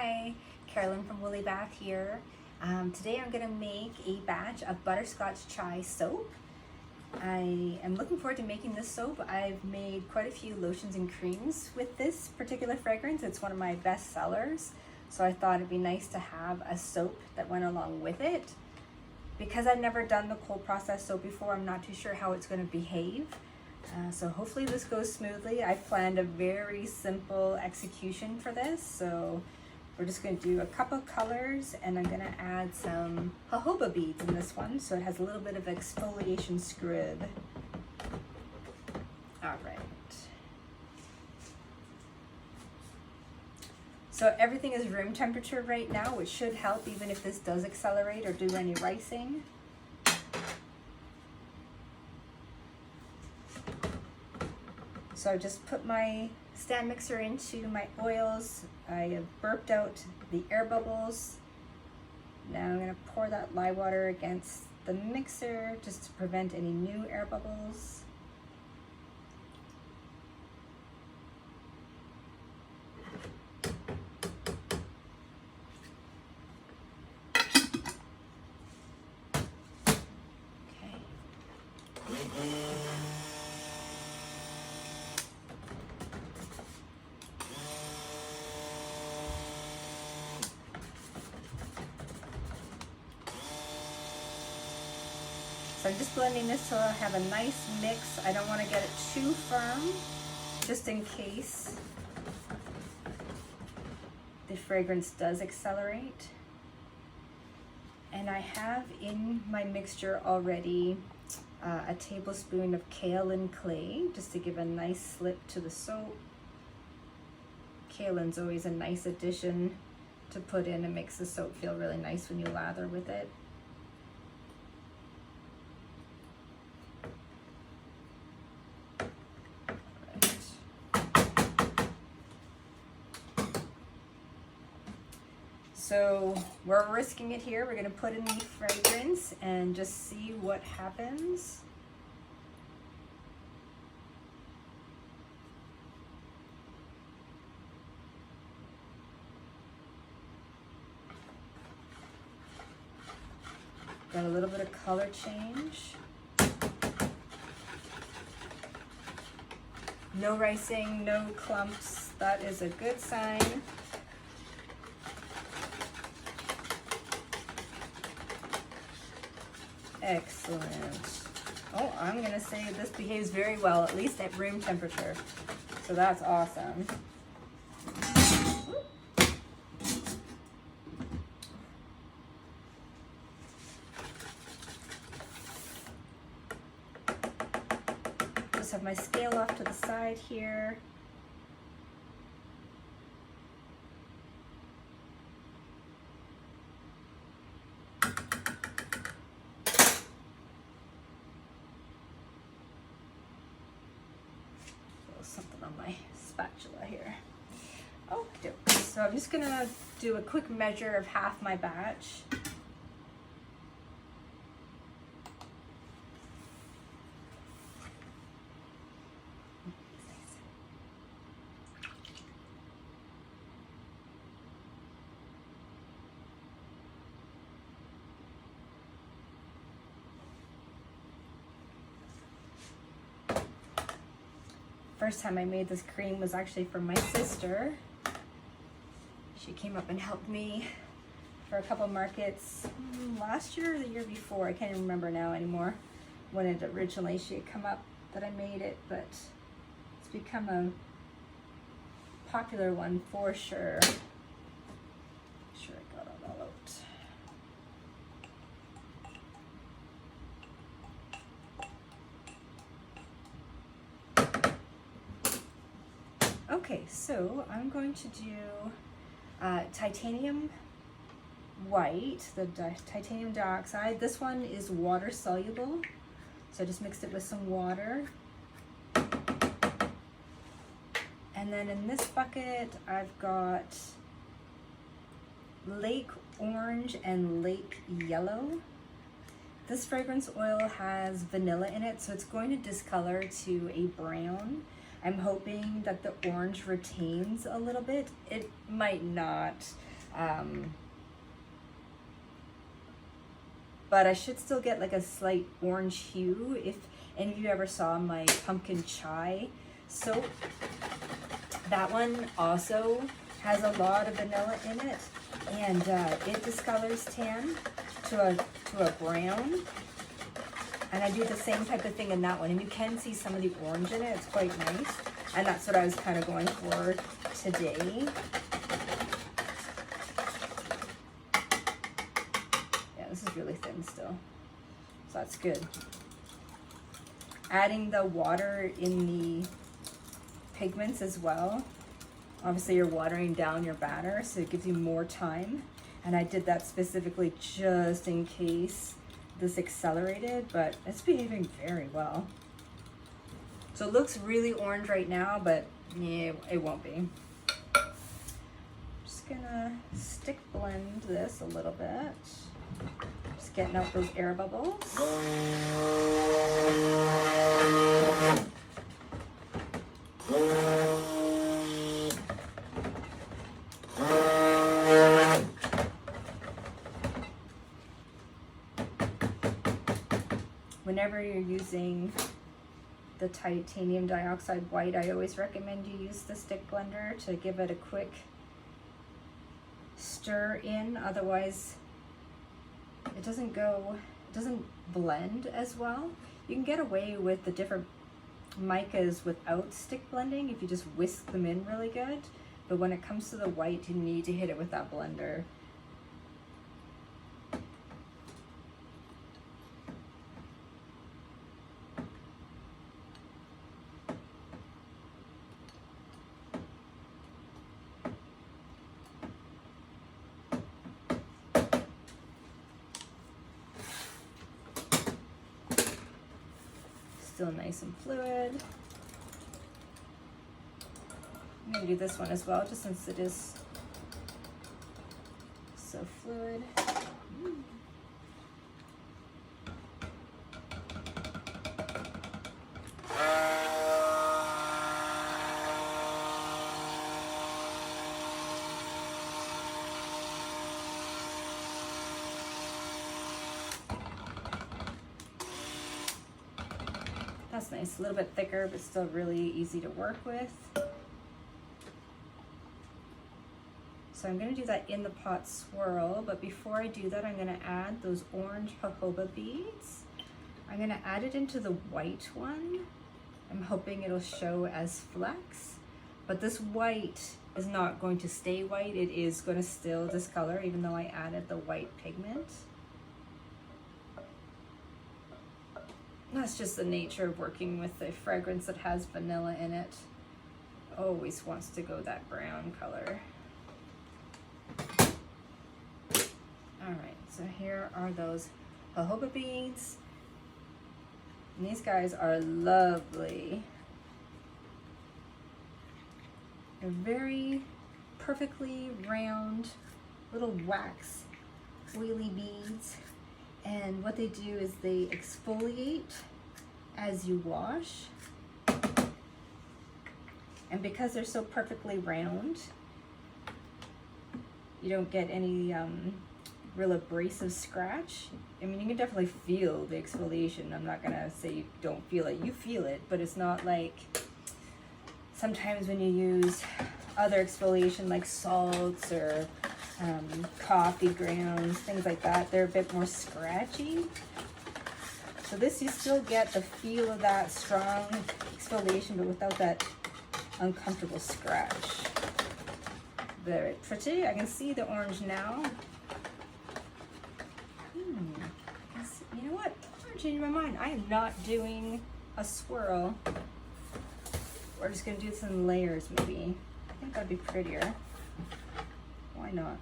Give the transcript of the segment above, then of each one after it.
Hi, Carolyn from Woolly Bath here. Today I'm going to make a batch of Butterscotch chai soap. I am looking forward to making this soap. I've made quite a few lotions and creams with this particular fragrance. It's one of my best sellers, so I thought it'd be nice to have a soap that went along with it. Because I've never done the cold process soap before, I'm not too sure how it's going to behave. So hopefully this goes smoothly. I've planned a very simple execution for this. So we're just going to do a couple colors, and I'm going to add some jojoba beads in this one, so it has a little bit of exfoliation scrub. All right. So everything is room temperature right now, which should help even if this does accelerate or do any ricing. So I just put my stand mixer into my oils. I have burped out the air bubbles. Now I'm going to pour that lye water against the mixer just to prevent any new air bubbles. So I'm just blending this till I have a nice mix. I don't want to get it too firm, just in case the fragrance does accelerate. And I have in my mixture already a tablespoon of kaolin clay, just to give a nice slip to the soap. Kaolin's always a nice addition to put in. It makes the soap feel really nice when you lather with it. So we're risking it here. We're going to put in the fragrance and just see what happens. Got a little bit of color change. No ricing, no clumps. That is a good sign. Excellent. Oh, I'm gonna say this behaves very well, at least at room temperature. So that's awesome. Just have my scale off to the side here. Something on my spatula here. Oh, so I'm just gonna do a quick measure of half my batch. First time I made this cream was actually for my sister. She came up and helped me for a couple markets last year or the year before. I can't even remember now anymore when it originally she had come up that I made it, but it's become a popular one for sure. Make sure I got it all out. Okay, so I'm going to do titanium white, the titanium dioxide. This one is water soluble, so I just mixed it with some water. And then in this bucket, I've got Lake Orange and Lake Yellow. This fragrance oil has vanilla in it, so it's going to discolor to a brown. I'm hoping that the orange retains a little bit. It might not. But I should still get like a slight orange hue. If any of you ever saw my pumpkin chai soap, that one also has a lot of vanilla in it, and it discolors tan to a brown. And I do the same type of thing in that one, and you can see some of the orange in it. It's quite nice, and that's what I was kind of going for today. Yeah, this is really thin still, so that's good. Adding the water in the pigments as well. Obviously you're watering down your batter, so it gives you more time. And I did that specifically just in case this accelerated, but it's behaving very well. So it looks really orange right now, but yeah, it won't be. Just gonna stick blend this a little bit. Just getting out those air bubbles. Whenever you're using the titanium dioxide white, I always recommend you use the stick blender to give it a quick stir in. Otherwise, it doesn't blend as well. You can get away with the different micas without stick blending if you just whisk them in really good. But when it comes to the white, you need to hit it with that blender. Still nice and fluid. I'm going to do this one as well, just since it is so fluid. That's nice, a little bit thicker, but still really easy to work with. So I'm going to do that in the pot swirl, but before I do that, I'm going to add those orange jojoba beads. I'm going to add it into the white one. I'm hoping it'll show as flecks, but this white is not going to stay white. It is going to still discolor, even though I added the white pigment. That's just the nature of working with a fragrance that has vanilla in it. Always wants to go that brown color. Alright, so here are those jojoba beads. And these guys are lovely. They're very perfectly round little wax wheelie beads. And what they do is they exfoliate as you wash. And because they're so perfectly round, you don't get any real abrasive scratch. I mean, you can definitely feel the exfoliation. I'm not gonna say you don't feel it. You feel it, but it's not like sometimes when you use other exfoliation like salts or coffee grounds, things like that, they're a bit more scratchy. So this, you still get the feel of that strong exfoliation, but without that uncomfortable scratch. Very pretty. I can see the orange now. You know what? I'm changing my mind. I am not doing a swirl. We're just gonna do this in layers, maybe. I think that'd be prettier. Why not?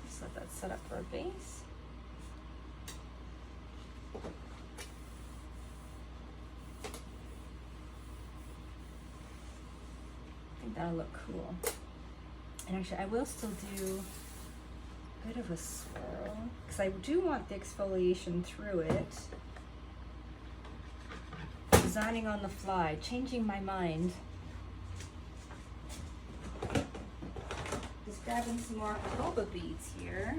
Just let that set up for a base. I think that'll look cool. And actually, I will still do bit of a swirl because I do want the exfoliation through it. Designing on the fly, changing my mind. Just grabbing some more Jojoba beads here.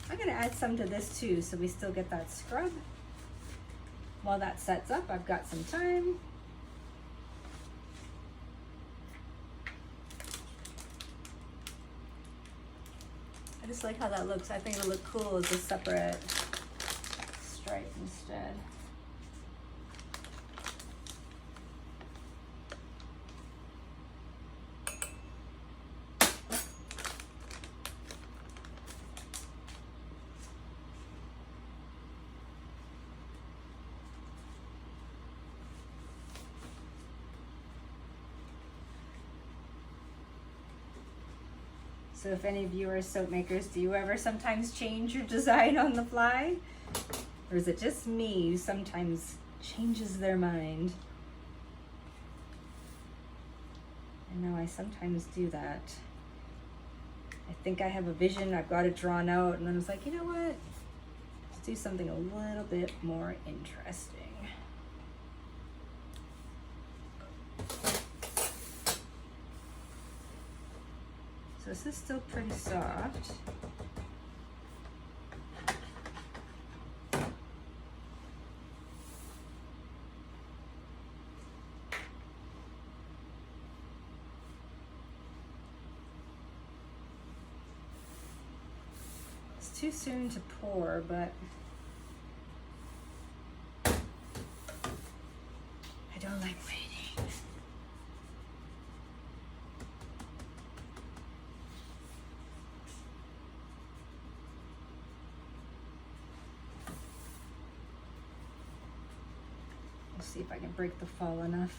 I'm gonna add some to this too, so we still get that scrub. While that sets up, I've got some time. I just like how that looks. I think it'll look cool as a separate stripe instead. So if any of you are soap makers, do you ever sometimes change your design on the fly? Or is it just me who sometimes changes their mind? I know I sometimes do that. I think I have a vision, I've got it drawn out, and then I was like, you know what? Let's do something a little bit more interesting. So this is still pretty soft. It's too soon to pour, but I don't like waiting. See if I can break the fall enough.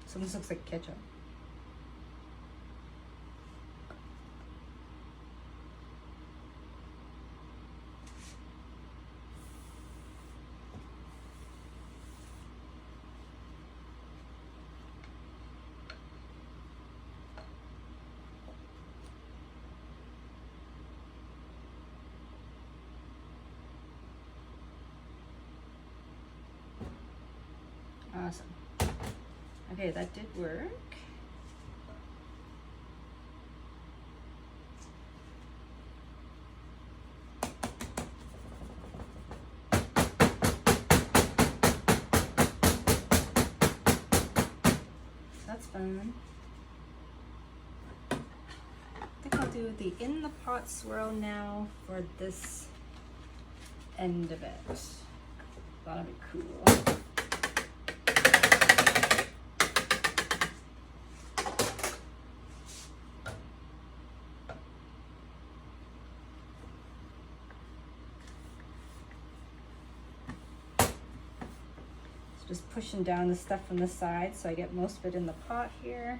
So this looks like ketchup. Awesome. Okay, that did work. That's fun. I think I'll do the in the pot swirl now for this end of it. That'll be cool. Just pushing down the stuff from the side so I get most of it in the pot here.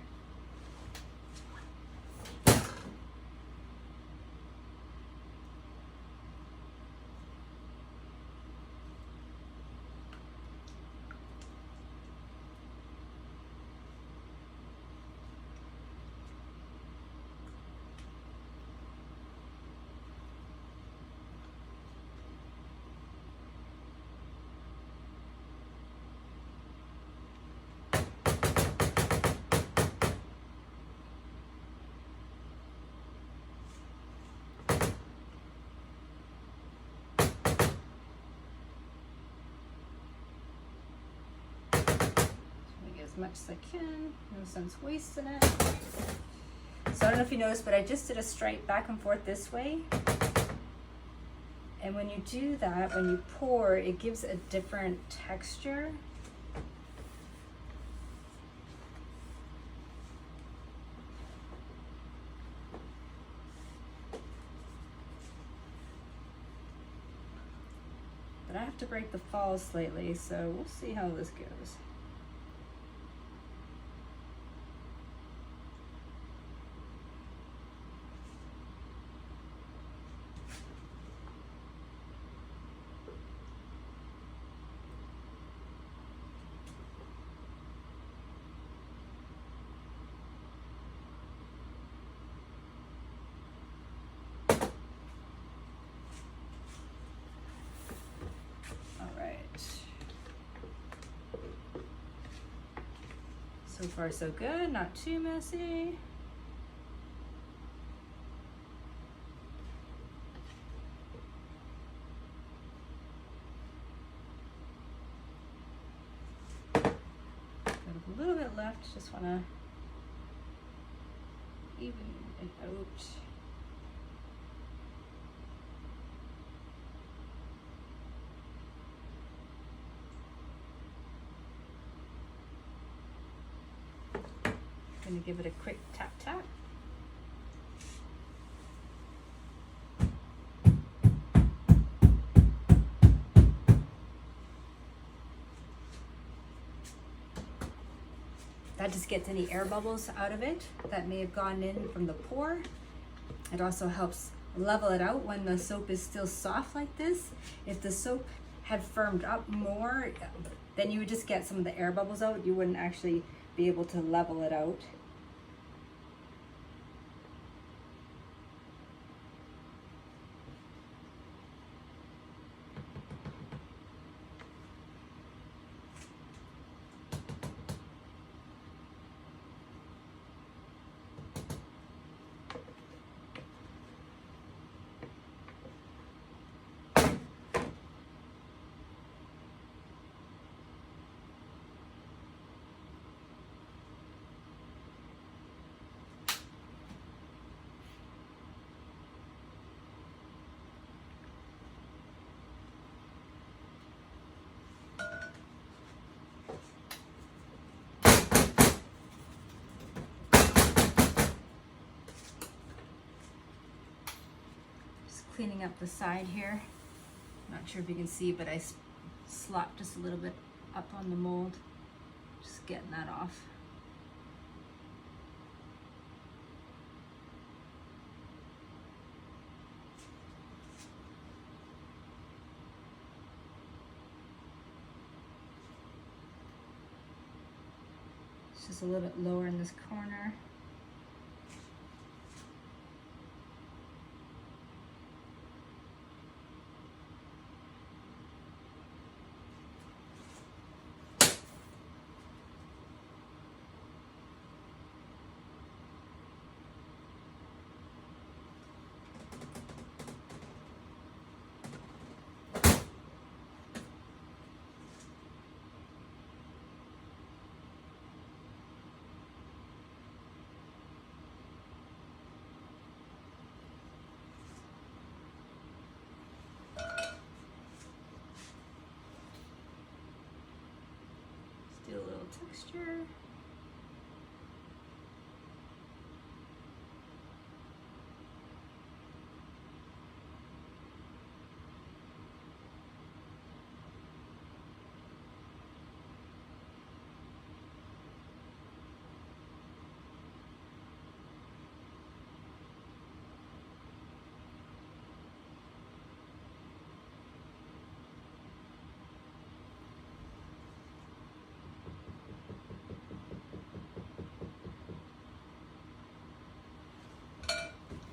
As much as I can, no sense wasting it. So I don't know if you noticed, but I just did a stripe back and forth this way. And when you do that, when you pour, it gives a different texture. But I have to break the falls slightly, so we'll see how this goes. So far so good, not too messy. Got a little bit left, just want to even it out. Going to give it a quick tap tap. That just gets any air bubbles out of it that may have gone in from the pour. It also helps level it out when the soap is still soft like this. If the soap had firmed up more, then you would just get some of the air bubbles out. You wouldn't actually be able to level it out. Cleaning up the side here. Not sure if you can see, but I slopped just a little bit up on the mold. Just getting that off. It's just a little bit lower in this corner. Do a little texture.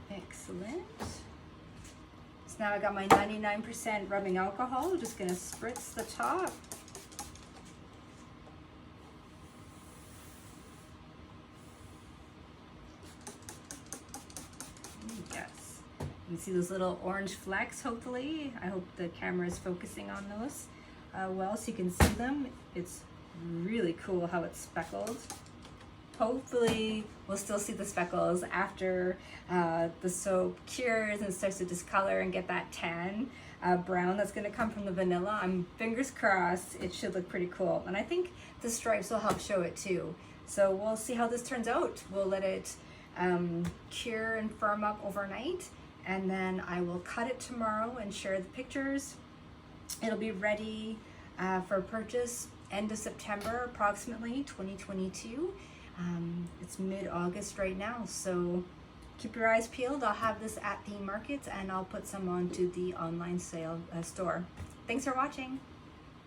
Excellent. So now I got my 99% rubbing alcohol. I'm just going to spritz the top. Yes. You can see those little orange flecks, hopefully. I hope the camera is focusing on those well so you can see them. It's really cool how it's speckled. Hopefully we'll still see the speckles after the soap cures and starts to discolor and get that tan brown that's going to come from the vanilla. I'm fingers crossed. It should look pretty cool, and I think the stripes will help show it too. So we'll see how this turns out. We'll let it cure and firm up overnight, and then I will cut it tomorrow and share the pictures It'll be ready for purchase end of September, approximately 2022. It's mid-August right now, so keep your eyes peeled. I'll have this at the markets, and I'll put some onto the online sale store. Thanks for watching.